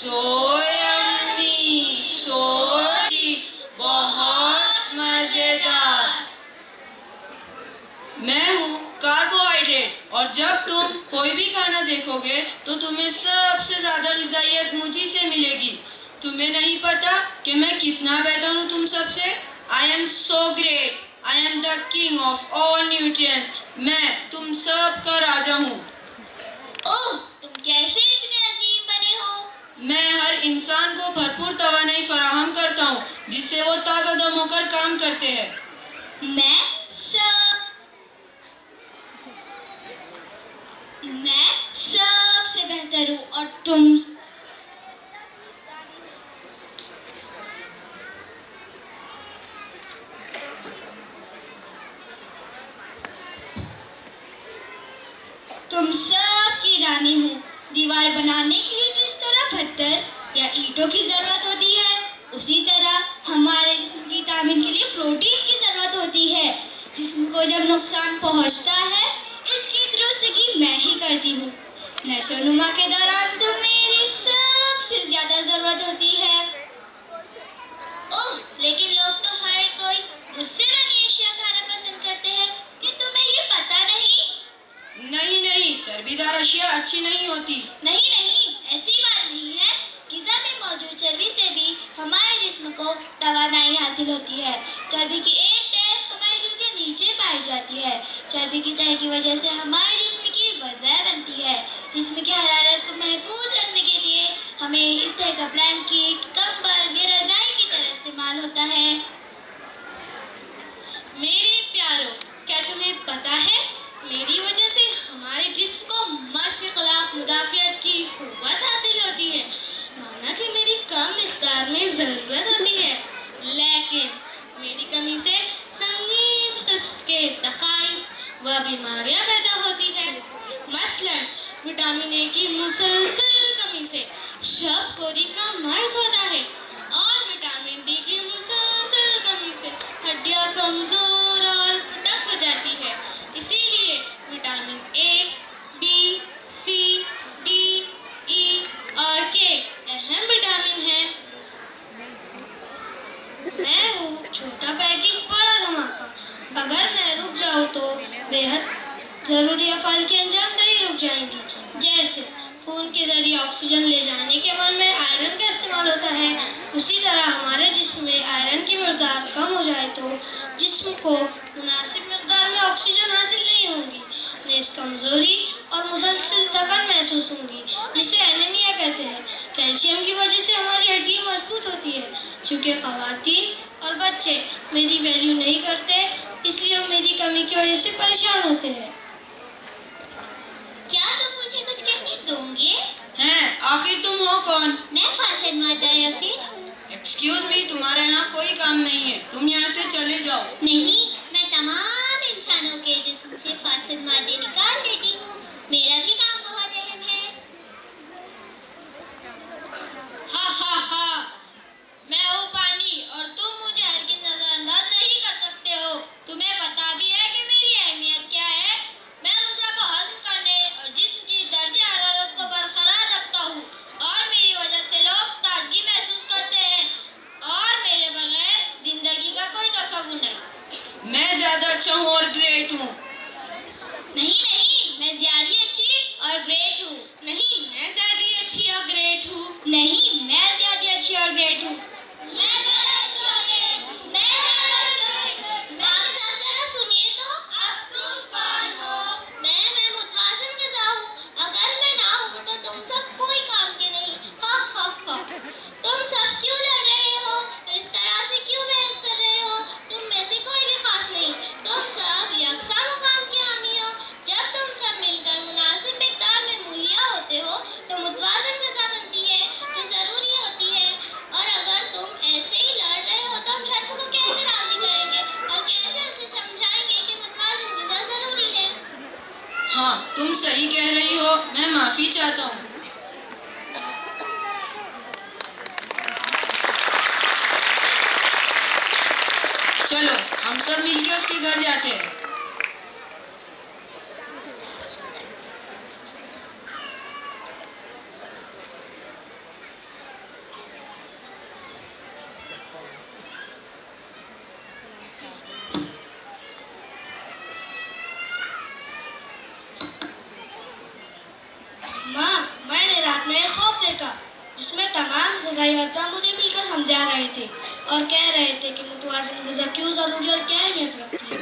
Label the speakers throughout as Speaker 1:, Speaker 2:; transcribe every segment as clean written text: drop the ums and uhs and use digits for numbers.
Speaker 1: So yummy, सो बहुत मजेदार। मैं हूँ कार्बोहाइड्रेट, और जब तुम कोई भी खाना देखोगे तो तुम्हें सबसे ज्यादा ग़िज़ाइयत मुझी से मिलेगी। तुम्हें नहीं पता कि मैं कितना बेहतर हूँ तुम सबसे। I am so great, I am the king of all nutrients. मैं तुम सब का राजा हूँ।
Speaker 2: ओह, तुम कैसे इतने अजीम बने हो?
Speaker 1: मैं हर इंसान को भरपूर तवानाई फराहम करता हूँ, जिससे वो ताज़ा दम होकर काम करते हैं।
Speaker 2: मैं सबसे बेहतर हूँ, और तुम सब की रानी हूँ। दीवार बनाने के लिए जिस तरह पत्थर या ईंटों की जरूरत होती है, उसी तरह हमारे जिस्म की तामीर के लिए प्रोटीन की जरूरत होती है। जिस्म को जब नुकसान पहुँचता है, इसकी दुरुस्तगी मैं ही करती हूँ। नशोनुमा के दौरान तो मेरी सबसे ज्यादा जरूरत होती है। ओह, लेकिन लोग तो हर कोई मुझसे बनी अशिया खाना पसंद करते हैं। क्या तुम्हें ये पता नहीं?
Speaker 1: नहीं, चर्बीदार अशिया अच्छी नहीं होती।
Speaker 2: नहीं, ऐसी बात नहीं है। ग़िज़ा में मौजूद चर्बी से भी हमारे जिस्म को तवानाई हासिल होती है। चर्बी की एक तह हमारे जिस्म के नीचे पाई जाती है। चर्बी की तह की वजह से हमारे जिस्म की वज़ा बनती है। जिस्म की हरारत को महफूज रखने के लिए हमें इस तरह का ब्लैंकेट, कंबल या रज़ाई की तरह इस्तेमाल होता है। मेरे प्यारों, क्या तुम्हें पता है, मेरी वजह से हमारे जिस्म को मर्द के खिलाफ मुदाफ़ियत की क़ुव्वत हासिल होती है। माना कि मेरी कम मिक़दार में ज़रूरत होती है, लेकिन मेरी कमी से संगीन किस्म के तख़ाइस व बीमारियां पैदा होती हैं। मसलन विटामिन ए की मुसलसल कमी से शबकोरी का मर्ज होता है, और विटामिन डी की मुसलसल कमी से हड्डियां कमज़ोर और फटक हो जाती है। इसीलिए vitamin A, B, C, D, E और के अहम विटामिन हैं। मैं हूँ छोटा पैकेज बड़ा धमाका। अगर मैं रुक जाऊँ तो बेहद ज़रूरी अफ़ाल के अंजाम नहीं रुक जाएंगी। जैसे खून के ज़रिए ऑक्सीजन ले जाने के अमल में आयरन का इस्तेमाल होता है, उसी तरह हमारे जिस्म में आयरन की मकदार कम हो जाए तो जिस्म को मुनासिब मकदार में ऑक्सीजन हासिल नहीं होगी, नेज़ कमज़ोरी और मुसलसल थकन महसूस होंगी, जिसे एनीमिया कहते हैं। कैल्शियम की वजह से हमारी हड्डियाँ मजबूत होती है। चूँकि ख़वातीन और बच्चे मेरी वैल्यू नहीं करते, इसलिए वो मेरी कमी की वजह से परेशान होते हैं। क्या तुम मुझे कुछ कहने दोगे?
Speaker 1: हैं, आखिर तुम हो कौन?
Speaker 2: मैं फातिमा रफीक हूँ।
Speaker 1: एक्सक्यूज मी, तुम्हारा यहाँ कोई काम नहीं है, तुम यहाँ से चले जाओ।
Speaker 2: नहीं, मैं तमाम इंसानों के जिस्म से फासिद मादे निकाल लेती हूँ। मेरा भी काम बहुत अहम है।
Speaker 3: हा, मैं हूँ पानी, और तुम मुझे हरगिज़ नजरअंदाज नहीं कर सकते हो। तुम्हें पता भी है कि मेरी अहमियत क्या है। मैं ग़िज़ा को हज़म करने और जिस्म की दर्जे हरारत को बरकरार रखता हूँ, और मेरी वजह से लोग ताजगी महसूस करते हैं, और मेरे बगैर जिंदगी का कोई तसव्वुर नहीं।
Speaker 1: मैं ज़्यादा अच्छा हूँ और ग्रेट हूँ।
Speaker 2: नहीं, मैं ज़्यादा अच्छी और ग्रेट हूँ।
Speaker 3: नहीं, मैं ज़्यादा अच्छी और ग्रेट हूँ।
Speaker 2: नहीं, मैं ज़्यादा अच्छी और ग्रेट हूँ। आप सब जरा सुनिए तो। अब तुम कौन हो? मैं मुतवाज़िन ग़िज़ा हूँ। अगर मैं ना हूँ तो तुम सब कोई काम के नहीं। हा। तुम सब क्यों लड़ रहे हो और इस तरह से क्यों बहस कर रहे हो? तुम में से कोई भी खास नहीं, तुम सब यकसा मकाम के हामी हो। जब तुम सब मिलकर मुनासिब मिक़दार में मुहैया होते हो तो मुतवाज़िन ग़िज़ा बनती है, जो ज़रूरी होती है। और अगर तुम ऐसे ही लड़ रहे हो तो हम शर्फ को कैसे राज़ी करेंगे और कैसे उसे समझाएंगे कि मुतवाज़िन ग़िज़ा ज़रूरी है?
Speaker 1: हाँ, तुम सही कह रही हो, मैं माफ़ी चाहता हूँ। चलो हम सब मिलके उसके घर जाते हैं।
Speaker 2: जिसमें तमाम ग़िज़ाई अज़्ज़ा मुझे मिलकर समझा रहे थे और कह रहे थे कि मुतवाज़िन ग़िज़ा क्यों ज़रूरी और क्या अहमियत रखती है।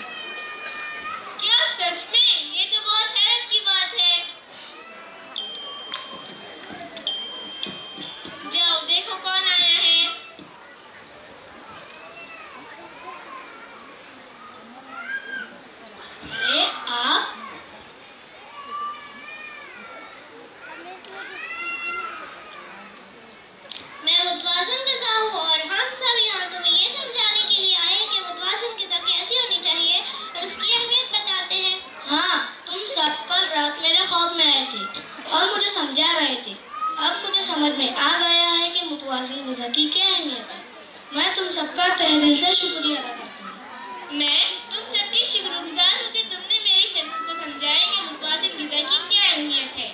Speaker 3: क्या सच में? ये तो बहुत हैरत की बात है। जाओ देखो कौन आया है।
Speaker 2: अरे आप?
Speaker 3: मैं मुतवाज़िन ग़िज़ा हूँ और हम सब यहाँ तुम्हें ये समझाने के लिए आए हैं कि मुतवाज़िन ग़िज़ा कैसी होनी चाहिए और उसकी अहमियत बताते हैं।
Speaker 2: हाँ, तुम सब कल रात मेरे ख्वाब में आए थे और मुझे समझा रहे थे। अब मुझे समझ में आ गया है कि मुतवाज़िन ग़िज़ा की क्या अहमियत है। मैं तुम सबका तहे दिल से शुक्रिया अदा करता हूँ।
Speaker 3: मैं तुम सबकी शुक्रगुजार हूँ कि तुमने मेरे शरीफ को समझाया कि मुतवाज़िन ग़िज़ा की क्या अहमियत है।